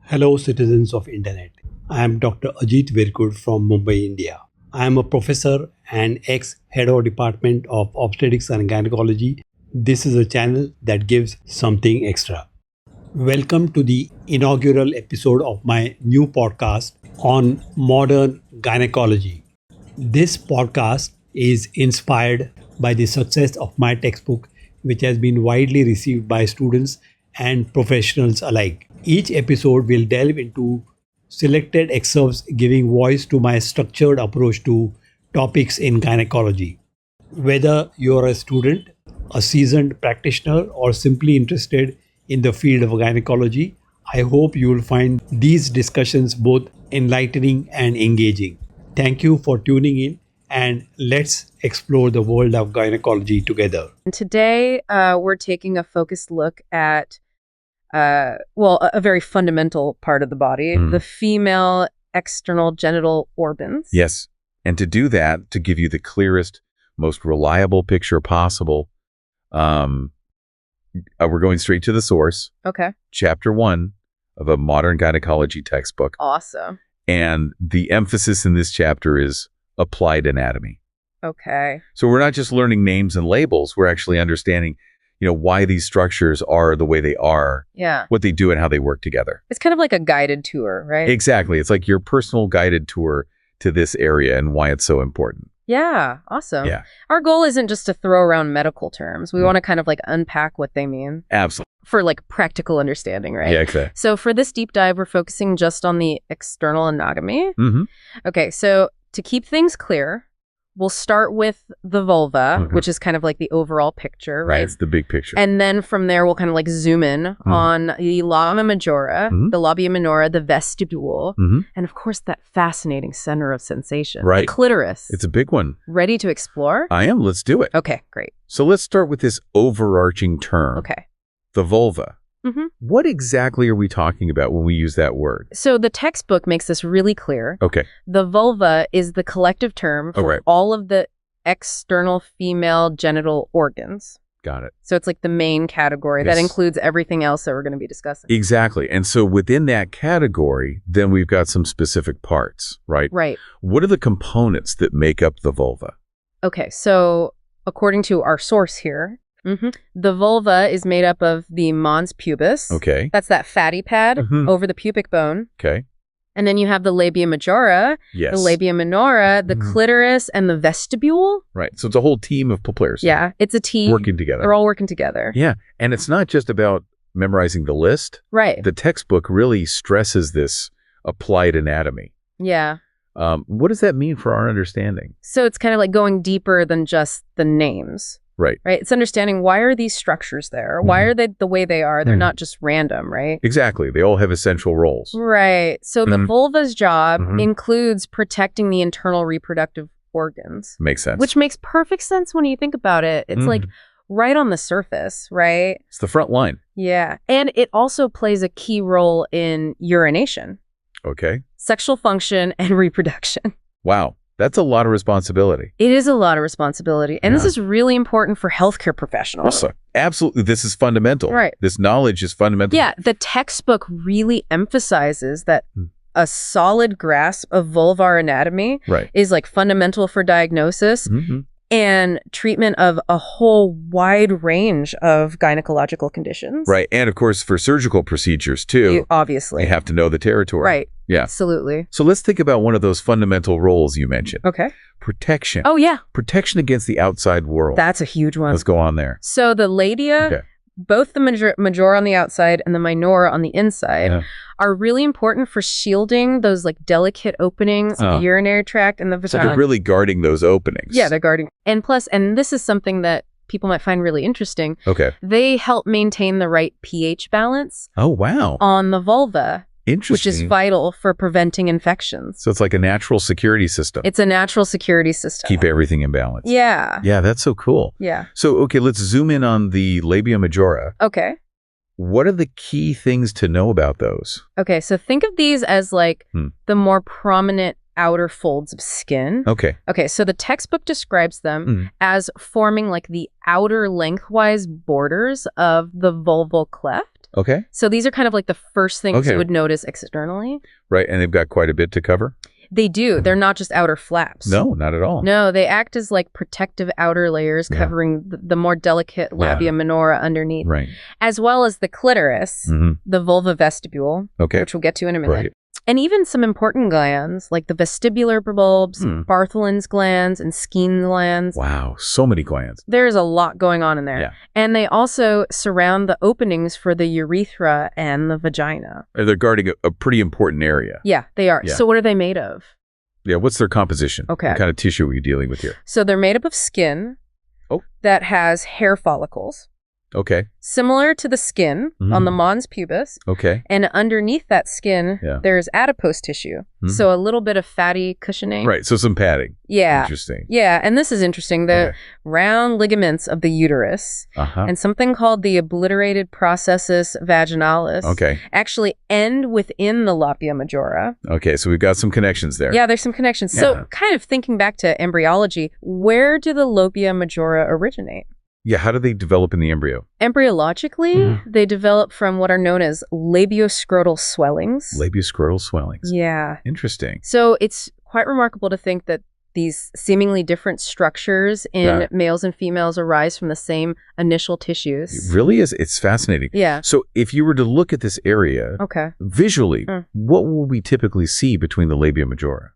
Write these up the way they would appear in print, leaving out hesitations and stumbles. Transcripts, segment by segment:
Hello, citizens of Internet. I am Dr. Ajit Virkud from Mumbai, India. I am a professor and ex-head of Department of Obstetrics and Gynecology. This is a channel that gives something extra. Welcome to the inaugural episode of my new podcast on modern gynecology. This podcast is inspired by the success of my textbook, which has been widely received by students and professionals alike. Each episode will delve into selected excerpts giving voice to my structured approach to topics in gynecology. Whether you're a student, a seasoned practitioner, or simply interested in the field of gynecology, I hope you will find these discussions both enlightening and engaging. Thank you for tuning in, and let's explore the world of gynecology together. And today, we're taking a focused look at a very fundamental part of the body, the female external genital organs. Yes. And to do that, to give you the clearest, most reliable picture possible, we're going straight to the source. Okay. Chapter 1 of a Modern Gynecology textbook. Awesome. And the emphasis in this chapter is applied anatomy. Okay. So we're not just learning names and labels, we're actually understanding why these structures are the way they are, what they do and how they work together. It's kind of like a guided tour, right? Exactly. It's like your personal guided tour to this area and why it's so important. Yeah. Awesome. Yeah. Our goal isn't just to throw around medical terms. We want to kind of like unpack what they mean. Absolutely. For like practical understanding, right? Yeah, exactly. So for this deep dive, we're focusing just on the external anatomy. Mm-hmm. Okay. So to keep things clear, we'll start with the vulva, which is kind of like the overall picture, right? It's the big picture. And then from there, we'll kind of like zoom in on the labia majora, the labia minora, the vestibule, and of course, that fascinating center of sensation, the clitoris. It's a big one. Ready to explore? I am. Let's do it. Okay, great. So let's start with this overarching term. Okay. The vulva. What exactly are we talking about when we use that word? So the textbook makes this really clear. Okay. The vulva is the collective term for all of the external female genital organs. Got it. So it's like the main category that includes everything else that we're going to be discussing. Exactly. And so within that category, then we've got some specific parts, right? Right. What are the components that make up the vulva? Okay. So according to our source here, the vulva is made up of the mons pubis. Okay. That's that fatty pad over the pubic bone. Okay. And then you have the labia majora, the labia minora, the clitoris, and the vestibule. Right. So it's a whole team of players. Yeah. It's a team. Working together. They're all working together. Yeah. And it's not just about memorizing the list. Right. The textbook really stresses this applied anatomy. Yeah. What does that mean for our understanding? So it's kind of like going deeper than just the names. Right. Right. It's understanding, why are these structures there? Why are they the way they are? They're not just random, right? Exactly. They all have essential roles. Right. So the vulva's job includes protecting the internal reproductive organs. Makes sense. Which makes perfect sense when you think about it. It's like right on the surface, right? It's the front line. Yeah. And it also plays a key role in urination. Okay. Sexual function and reproduction. Wow. That's a lot of responsibility. It is a lot of responsibility. And this is really important for healthcare professionals. Also, absolutely. This is fundamental. Right. This knowledge is fundamental. Yeah. The textbook really emphasizes that a solid grasp of vulvar anatomy is like fundamental for diagnosis and treatment of a whole wide range of gynecological conditions. Right. And of course, for surgical procedures too. Obviously. They have to know the territory. Right. Yeah. Absolutely. So let's think about one of those fundamental roles you mentioned. Okay. Protection. Oh, yeah. Protection against the outside world. That's a huge one. Let's go on there. So the labia, both the majora on the outside and the minora on the inside are really important for shielding those like delicate openings of the urinary tract and the vagina. So they're really guarding those openings. Yeah, they're guarding. And plus, and this is something that people might find really interesting. Okay. They help maintain the right pH balance. Oh, wow. On the vulva. Interesting. Which is vital for preventing infections. So it's like a natural security system. It's a natural security system. Keep everything in balance. Yeah. Yeah, that's so cool. Yeah. So, okay, let's zoom in on the labia majora. Okay. What are the key things to know about those? Okay, so think of these as like the more prominent outer folds of skin. Okay. Okay, so the textbook describes them as forming like the outer lengthwise borders of the vulval cleft. Okay. So these are kind of like the first things you would notice externally. Right. And they've got quite a bit to cover? They do. They're not just outer flaps. No, not at all. No, they act as like protective outer layers covering the more delicate labia minora underneath. Right. As well as the clitoris, the vulva vestibule, which we'll get to in a minute. Right. And even some important glands like the vestibular bulbs, Bartholin's glands, and Skene glands. Wow, so many glands. There's a lot going on in there. Yeah. And they also surround the openings for the urethra and the vagina. They're guarding a pretty important area. Yeah, they are. Yeah. So what are they made of? Yeah, what's their composition? Okay. What kind of tissue are you dealing with here? So they're made up of skin that has hair follicles. Okay. Similar to the skin on the mons pubis. Okay. And underneath that skin, there's adipose tissue. So a little bit of fatty cushioning. Right. So some padding. Yeah. Interesting. Yeah. And this is interesting. The round ligaments of the uterus and something called the obliterated processus vaginalis actually end within the labia majora. Okay. So we've got some connections there. Yeah, there's some connections. Yeah. So kind of thinking back to embryology, where do the labia majora originate? Yeah, how do they develop in the embryo? Embryologically, they develop from what are known as labioscrotal swellings. Labioscrotal swellings. Yeah. Interesting. So it's quite remarkable to think that these seemingly different structures in males and females arise from the same initial tissues. It really is. It's fascinating. Yeah. So if you were to look at this area visually, what will we typically see between the labia majora?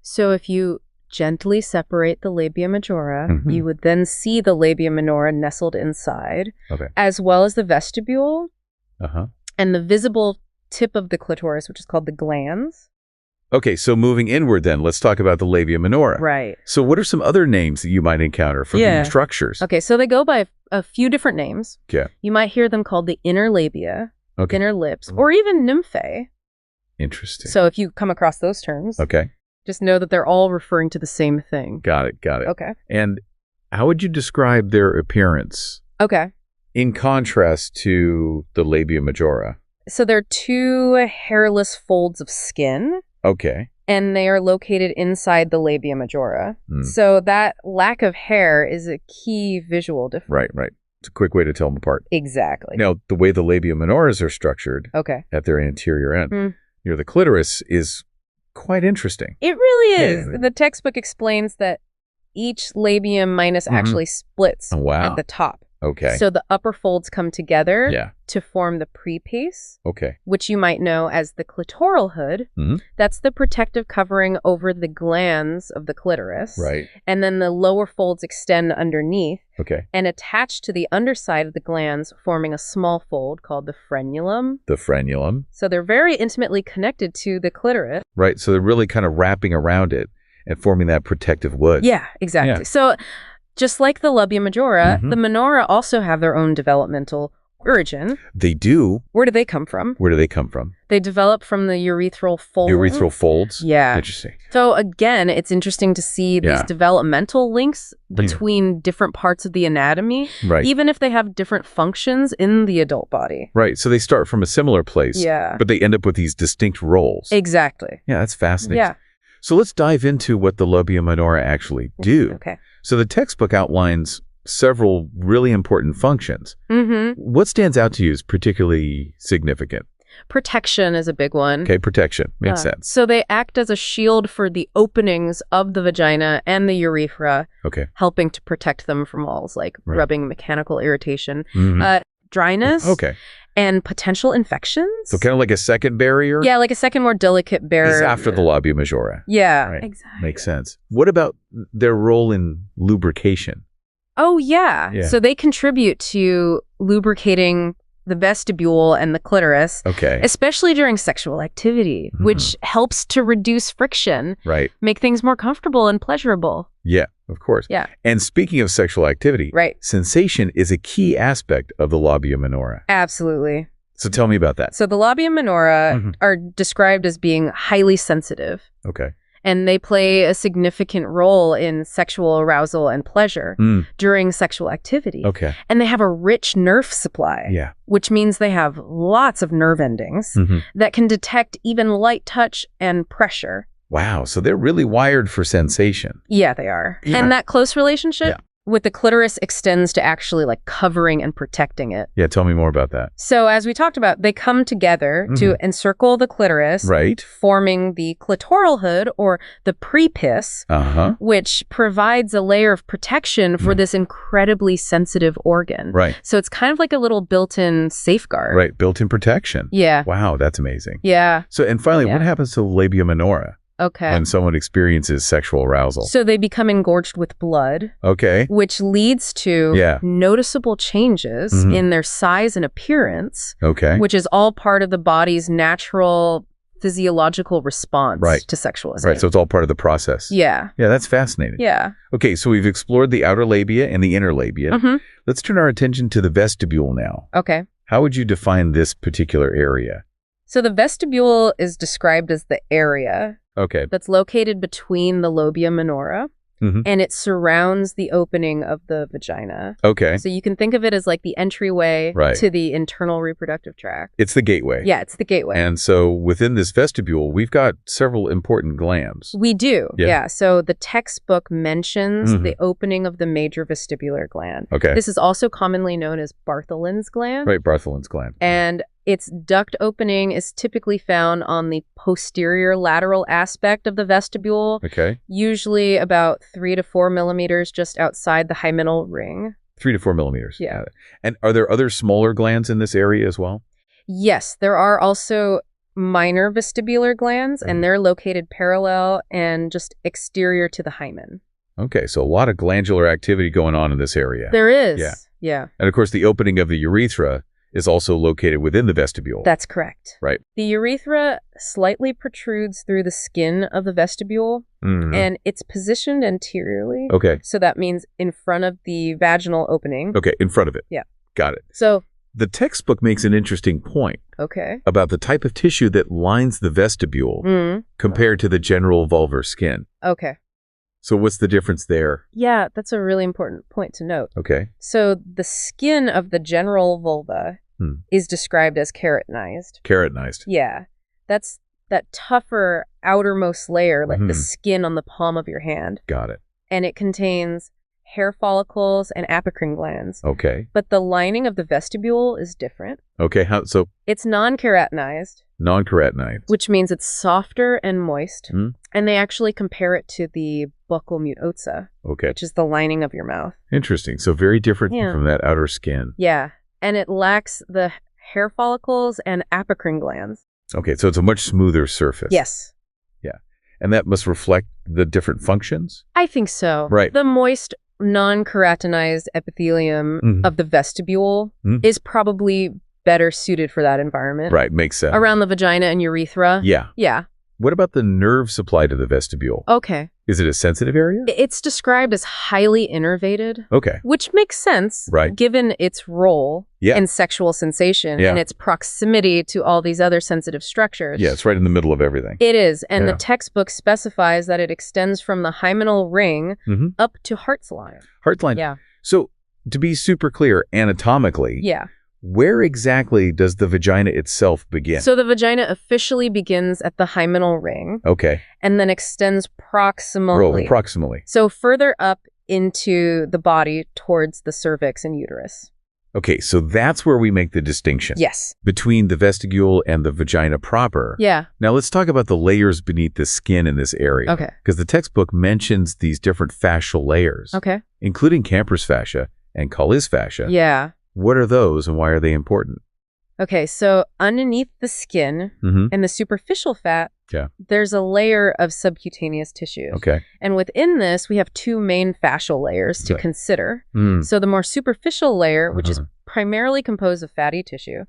So if you gently separate the labia majora, you would then see the labia minora nestled inside, as well as the vestibule and the visible tip of the clitoris, which is called the glans. Okay, so moving inward then, let's talk about the labia minora. Right. So what are some other names that you might encounter for these structures? Okay, so they go by a few different names. Okay. You might hear them called the inner labia, inner lips, or even nymphae. Interesting. So if you come across those terms, just know that they're all referring to the same thing. Got it. Okay. And how would you describe their appearance? Okay. In contrast to the labia majora? So they're two hairless folds of skin. Okay. And they are located inside the labia majora. So that lack of hair is a key visual difference. Right. It's a quick way to tell them apart. Exactly. Now, the way the labia minoras are structured at their anterior end, near the clitoris, is quite interesting. It really is. The textbook explains that each labium minus actually splits at the top. Okay. So the upper folds come together to form the prepuce, which you might know as the clitoral hood. That's the protective covering over the glands of the clitoris. Right. And then the lower folds extend underneath and attach to the underside of the glands, forming a small fold called the frenulum. The frenulum. So they're very intimately connected to the clitoris. Right. So they're really kind of wrapping around it and forming that protective wood. Yeah, exactly. Yeah. So just like the labia majora, the minora also have their own developmental origin. They do. Where do they come from? They develop from the urethral folds. Urethral folds? Yeah. Interesting. So again, it's interesting to see these developmental links between different parts of the anatomy, even if they have different functions in the adult body. Right. So they start from a similar place, but they end up with these distinct roles. Exactly. Yeah, that's fascinating. Yeah. So let's dive into what the labia minora actually do. Okay. So the textbook outlines several really important functions. What stands out to you as particularly significant? Protection is a big one. Okay, protection. Makes sense. So they act as a shield for the openings of the vagina and the urethra, helping to protect them from walls like rubbing, mechanical irritation, dryness, and potential infections. So kind of like a second barrier? Yeah, like a second more delicate barrier. Is after the labia majora. Yeah, right. Exactly. Makes sense. What about their role in lubrication? Oh, yeah. So they contribute to lubricating the vestibule and the clitoris, especially during sexual activity, which helps to reduce friction, make things more comfortable and pleasurable. Yeah, of course. Yeah. And speaking of sexual activity, sensation is a key aspect of the labia minora. Absolutely. So tell me about that. So the labia minora are described as being highly sensitive. And they play a significant role in sexual arousal and pleasure during sexual activity. And they have a rich nerve supply, which means they have lots of nerve endings that can detect even light touch and pressure. Wow. So they're really wired for sensation. Yeah, they are. And that close relationship with the clitoris extends to actually like covering and protecting it. Yeah, tell me more about that. So as we talked about, they come together to encircle the clitoris, right, forming the clitoral hood or the prepuce, which provides a layer of protection for this incredibly sensitive organ. Right. So it's kind of like a little built-in safeguard. Right, built-in protection. Yeah. Wow, that's amazing. Yeah. So, and finally, what happens to the labia minora? Okay. When someone experiences sexual arousal. So they become engorged with blood. Okay. Which leads to noticeable changes in their size and appearance. Okay. Which is all part of the body's natural physiological response to sexualization. Right. So it's all part of the process. Yeah. Yeah, that's fascinating. Yeah. Okay, so we've explored the outer labia and the inner labia. Let's turn our attention to the vestibule now. Okay. How would you define this particular area? So the vestibule is described as the area that's located between the labia minora, and it surrounds the opening of the vagina. Okay. So you can think of it as like the entryway to the internal reproductive tract. It's the gateway. Yeah, it's the gateway. And so within this vestibule, we've got several important glands. We do, yeah. So the textbook mentions the opening of the major vestibular gland. Okay. This is also commonly known as Bartholin's gland. Right, Bartholin's gland. And its duct opening is typically found on the posterior lateral aspect of the vestibule. Okay. Usually about 3 to 4 millimeters just outside the hymenal ring. 3 to 4 millimeters. Yeah. And are there other smaller glands in this area as well? Yes, there are also minor vestibular glands, and they're located parallel and just exterior to the hymen. Okay, so a lot of glandular activity going on in this area. There is. Yeah. And of course, the opening of the urethra is also located within the vestibule. That's correct. Right. The urethra slightly protrudes through the skin of the vestibule, and it's positioned anteriorly. Okay. So that means in front of the vaginal opening. Okay, in front of it. Yeah. Got it. So the textbook makes an interesting point about the type of tissue that lines the vestibule compared to the general vulvar skin. Okay. So what's the difference there? Yeah, that's a really important point to note. Okay. So the skin of the general vulva is described as keratinized. Keratinized. Yeah. That's that tougher outermost layer, like the skin on the palm of your hand. Got it. And it contains hair follicles and apocrine glands. Okay. But the lining of the vestibule is different. Okay. How so? It's non-keratinized. Non-keratinized. Which means it's softer and moist. And they actually compare it to the buccal mucosa, which is the lining of your mouth. Interesting. So very different from that outer skin. Yeah. And it lacks the hair follicles and apocrine glands. Okay. So it's a much smoother surface. Yes. Yeah. And that must reflect the different functions? I think so. Right. The moist, non-keratinized epithelium of the vestibule is probably better suited for that environment. Right. Makes sense. Around the vagina and urethra. Yeah. Yeah. What about the nerve supply to the vestibule? Okay. Is it a sensitive area? It's described as highly innervated. Okay. Which makes sense, given its role in sexual sensation and its proximity to all these other sensitive structures. Yeah, it's right in the middle of everything. It is. And the textbook specifies that it extends from the hymenal ring up to Hart's line. Hart's line. Yeah. So to be super clear, anatomically, where exactly does the vagina itself begin? So the vagina officially begins at the hymenal ring. Okay. And then extends proximally. Proximally. So further up into the body towards the cervix and uterus. Okay, so that's where we make the distinction. Yes. Between the vestibule and the vagina proper. Yeah. Now let's talk about the layers beneath the skin in this area. Okay. Because the textbook mentions these different fascial layers. Okay. Including Camper's fascia and Colles fascia. Yeah. What are those and why are they important? Okay, so underneath the skin and the superficial fat, there's a layer of subcutaneous tissues. Okay. And within this, we have two main fascial layers to consider. So the more superficial layer, which is primarily composed of fatty tissue,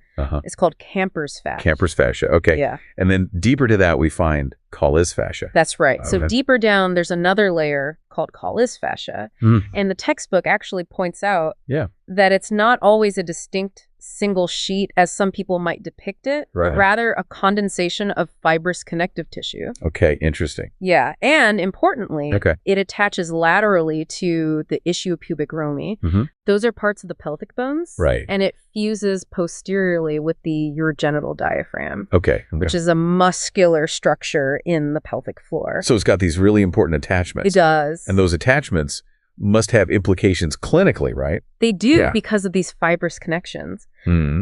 is called Camper's fascia. Camper's fascia, okay. Yeah. And then deeper to that, we find Colles fascia. That's right. So deeper down, there's another layer called Colles fascia. And the textbook actually points out that it's not always a distinct single sheet as some people might depict it, but rather a condensation of fibrous connective tissue. Okay, interesting. Yeah, and importantly, it attaches laterally to the ischiopubicromi. Those are parts of the pelvic bones. Right. And it fuses posteriorly with the urogenital diaphragm. Okay. Which is a muscular structure in the pelvic floor. So it's got these really important attachments. It does. And those attachments must have implications clinically, right? They do because of these fibrous connections.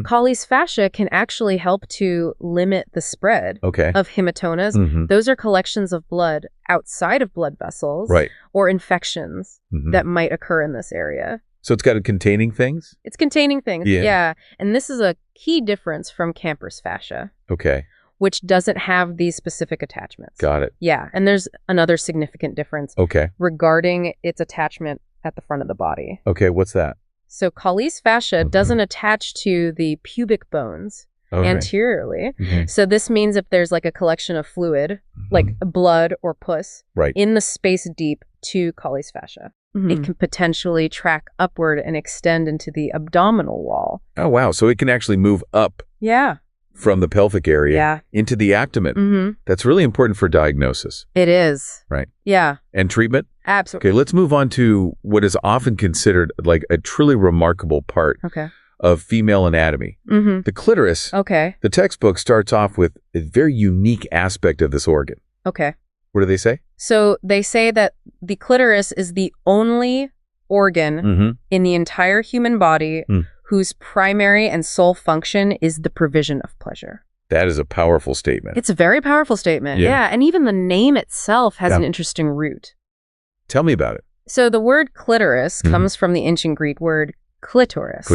Colles fascia can actually help to limit the spread of hematomas. Those are collections of blood outside of blood vessels or infections that might occur in this area. So it's got containing things? It's containing things, yeah. And this is a key difference from Camper's fascia. Which doesn't have these specific attachments. Got it. Yeah, and there's another significant difference regarding its attachment at the front of the body. Okay, what's that? So Colles fascia doesn't attach to the pubic bones anteriorly. So this means if there's like a collection of fluid, like blood or pus, in the space deep to Colles fascia, it can potentially track upward and extend into the abdominal wall. Oh, wow. So it can actually move up. From the pelvic area into the abdomen. That's really important for diagnosis. It is. Right. Yeah. And treatment? Absolutely. Okay, let's move on to what is often considered like a truly remarkable part of female anatomy. The clitoris. The textbook starts off with a very unique aspect of this organ. What do they say? So they say that the clitoris is the only organ in the entire human body whose primary and sole function is the provision of pleasure. That is a powerful statement. It's a very powerful statement. Yeah. And even the name itself has an interesting root. Tell me about it. So the word clitoris comes from the ancient Greek word clitoris.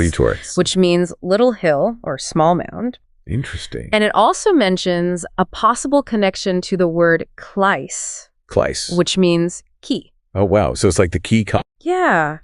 Which means little hill or small mound. Interesting. And it also mentions a possible connection to the word kleis. Which means key. Oh, wow. So it's like the key to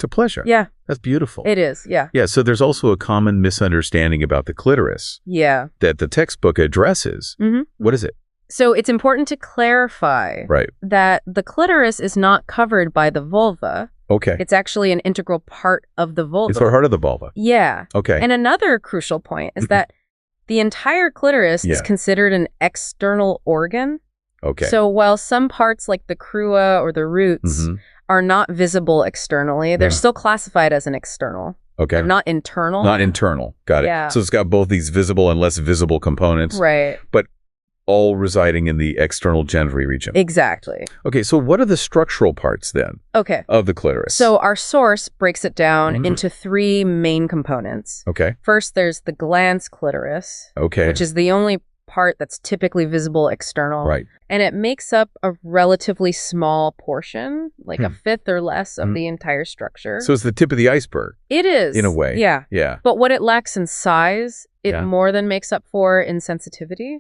pleasure. Yeah. That's beautiful. It is, yeah. Yeah, so there's also a common misunderstanding about the clitoris. Yeah. That the textbook addresses. What is it? So it's important to clarify that the clitoris is not covered by the vulva. It's actually an integral part of the vulva. It's part of the vulva. Yeah. And another crucial point is that the entire clitoris is considered an external organ. So while some parts like the crura or the roots are not visible externally, they're still classified as an external. They're not internal. Not internal. Got it. Yeah. So it's got both these visible and less visible components. But all residing in the external genitoury region. Exactly. Okay, so what are the structural parts then of the clitoris? So our source breaks it down into three main components. First, there's the glans clitoris, which is the only part that's typically visible external. And it makes up a relatively small portion, like a fifth or less of the entire structure. So it's the tip of the iceberg. It is. In a way. Yeah. But what it lacks in size, it more than makes up for in sensitivity.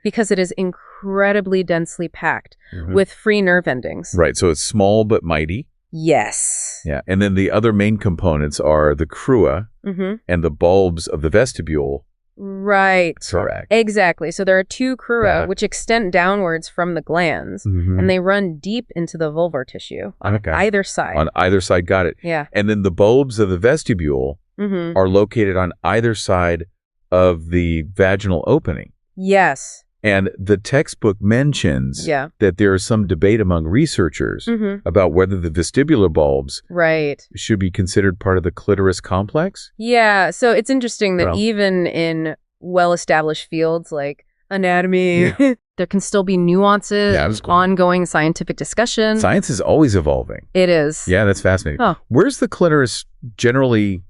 Because it is incredibly densely packed with free nerve endings. So it's small but mighty. Yes. Yeah. And then the other main components are the crura and the bulbs of the vestibule. Correct. Exactly. So there are two crura which extend downwards from the glands and they run deep into the vulvar tissue on either side. On either side, got it. Yeah. And then the bulbs of the vestibule are located on either side of the vaginal opening. Yes. And the textbook mentions that there is some debate among researchers about whether the vestibular bulbs should be considered part of the clitoris complex. Yeah, so it's interesting that even in well-established fields like anatomy, there can still be nuances, ongoing scientific discussion. Science is always evolving. It is. Yeah, that's fascinating. Where's the clitoris generally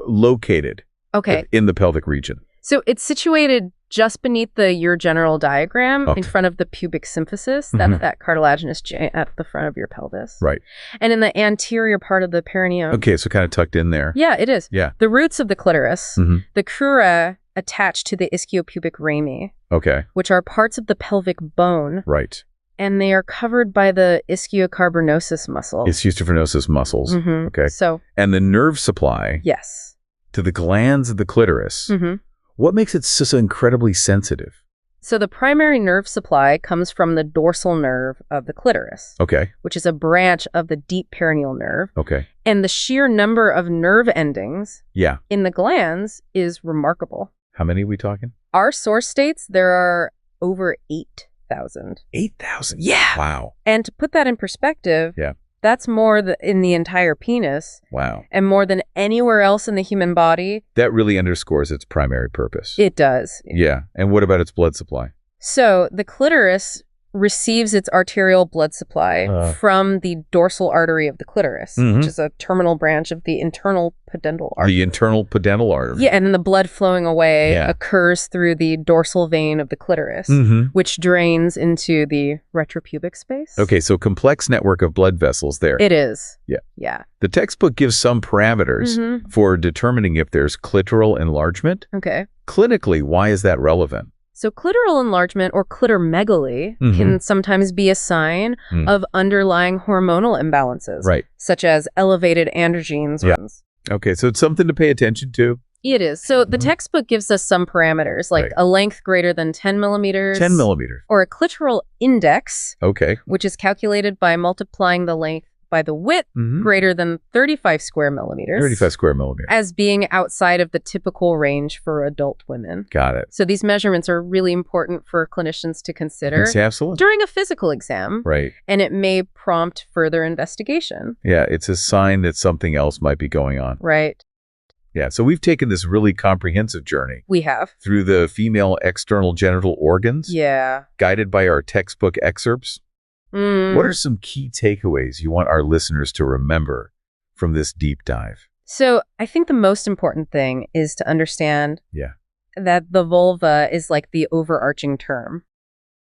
located in the pelvic region? So it's situated just beneath the urogenital diagram in front of the pubic symphysis. That's that cartilaginous joint at the front of your pelvis. And in the anterior part of the perineum. So kind of tucked in there. Yeah, it is. Yeah. The roots of the clitoris, the crura attach to the ischiopubic rami. Which are parts of the pelvic bone. And they are covered by the ischiocarbonosus muscle. Ischiocarbonosus muscles. So. And the nerve supply. Yes. To the glands of the clitoris. What makes it so incredibly sensitive? So the primary nerve supply comes from the dorsal nerve of the clitoris. Which is a branch of the deep perineal nerve. And the sheer number of nerve endings in the glands is remarkable. How many are we talking? Our source states there are over 8,000. 8,000? Yeah. Wow. And to put that in perspective, that's more in the entire penis. Wow. And more than anywhere else in the human body. That really underscores its primary purpose. It does. Yeah. And what about its blood supply? So the clitoris receives its arterial blood supply from the dorsal artery of the clitoris, which is a terminal branch of the internal pudendal artery. The internal pudendal artery. Yeah, and then the blood flowing away occurs through the dorsal vein of the clitoris, which drains into the retropubic space. Okay, so complex network of blood vessels there. It is. Yeah. The textbook gives some parameters for determining if there's clitoral enlargement. Okay. Clinically, why is that relevant? So clitoral enlargement or clitomegaly can sometimes be a sign of underlying hormonal imbalances, such as elevated androgens. Okay, so it's something to pay attention to. It is. So the textbook gives us some parameters, like a length greater than 10 millimeters. 10 millimeters. Or a clitoral index, okay, which is calculated by multiplying the length by the width greater than 35 square millimeters. 35 square millimeters. As being outside of the typical range for adult women. Got it. So these measurements are really important for clinicians to consider absolutely. During a physical exam. Right. And it may prompt further investigation. Yeah, it's a sign that something else might be going on. Right. Yeah, so we've taken this really comprehensive journey. We have. Through the female external genital organs. Yeah. Guided by our textbook excerpts. What are some key takeaways you want our listeners to remember from this deep dive? So I think the most important thing is to understand that the vulva is like the overarching term.